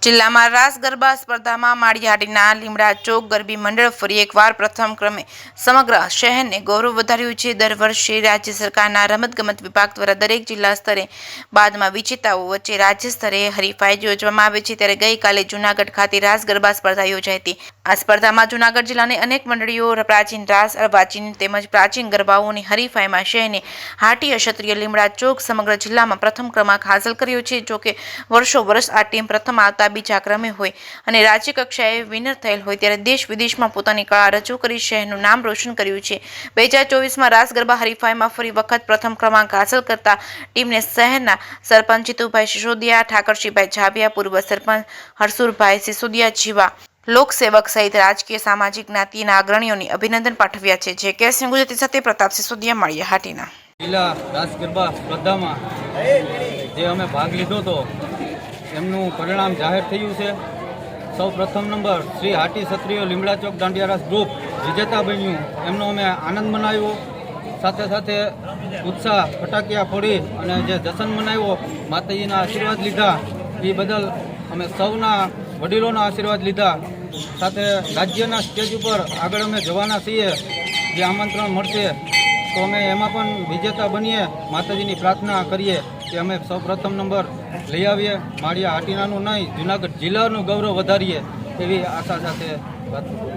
જિલ્લામાં રાસ ગરબા સ્પર્ધામાં માળિયાહાટીના લીમડા ચોક ગરબી મંડળ ફરી એકવાર પ્રથમ ક્રમે સમગ્ર શહેરને ગૌરવ વધાર્યું છે। દર વર્ષે રાજ્ય સરકારના રમતગમત વિભાગ દ્વારા દરેક જિલ્લા સ્તરે બાદમાં વિજેતાઓ વચ્ચે રાજ્ય સ્તરે હરીફાઈ યોજવામાં આવે છે, ત્યારે ગઈકાલે જૂનાગઢ ખાતે રાસ ગરબા સ્પર્ધા યોજાઈ હતી। આ સ્પર્ધામાં જૂનાગઢ જિલ્લાની અનેક મંડળીઓ પ્રાચીન રાસ, અર્વાચીન તેમજ પ્રાચીન ગરબાઓની હરીફાઈમાં શહેરની હાટીય ક્ષત્રિય લીમડા ચોક સમગ્ર જિલ્લામાં પ્રથમ ક્રમાંક હાંસલ કર્યો છે। જોકે વર્ષો વર્ષ આ ટીમ પ્રથમ આવતા બીજા ક્રમે હોય અને રાજ્ય કક્ષાએ વિનર થયેલ હોય ત્યારે દેશ વિદેશમાં પોતાની કળા રજૂ કરી શહેરનું નામ રોશન કર્યું છે। 2024માં રાસ ગરબા હરીફાઈમાં ફરી વખત પ્રથમ ક્રમાંક હાંસલ કરતા ટીમને શહેરના સરપંચ જીતુભાઈ સિસોદિયા, ઠાકરસિંહભાઈ ઝાવિયા, પૂર્વ સરપંચ હરસુરભાઈ સિસોદિયા જેવા લોકસેવક સહિત રાજકીય સામાજિક જ્ઞાતિના અગ્રણીઓને અભિનંદન પાઠવ્યા છે। જે કે ગુજરાતી સાથે પ્રતાપ સિસોદિયા, માળિયાહાટીના। જિલ્લા રાસ ગરબા સ્પર્ધામાં જે અમે ભાગ લીધો હતો એમનું પરિણામ જાહેર થયું છે। સૌ પ્રથમ નંબર શ્રી હાટી ક્ષત્રિય લીમડા ચોક દાંડિયા રાસ ગ્રુપ વિજેતા બન્યું, એમનો અમે આનંદ મનાવ્યો। સાથે સાથે ઉત્સાહ ફટાકિયા ફોડી અને જે જશ્ન મનાવ્યો, માતાજીના આશીર્વાદ લીધા, એ બદલ અમે સૌના વડીલોના આશીર્વાદ લીધા। સાથે રાજ્યના સ્ટેજ ઉપર આગળ અમે જવાના છીએ, જે આમંત્રણ મળશે તો અમે એમાં પણ વિજેતા બનીએ, માતાજીની પ્રાર્થના કરીએ કે અમે સૌ પ્રથમ નંબર લઈ આવીએ, માળિયાહાટીનાનું નહીં જૂનાગઢ જિલ્લાનું ગૌરવ વધારીએ એવી આશા સાથે વાત કરું।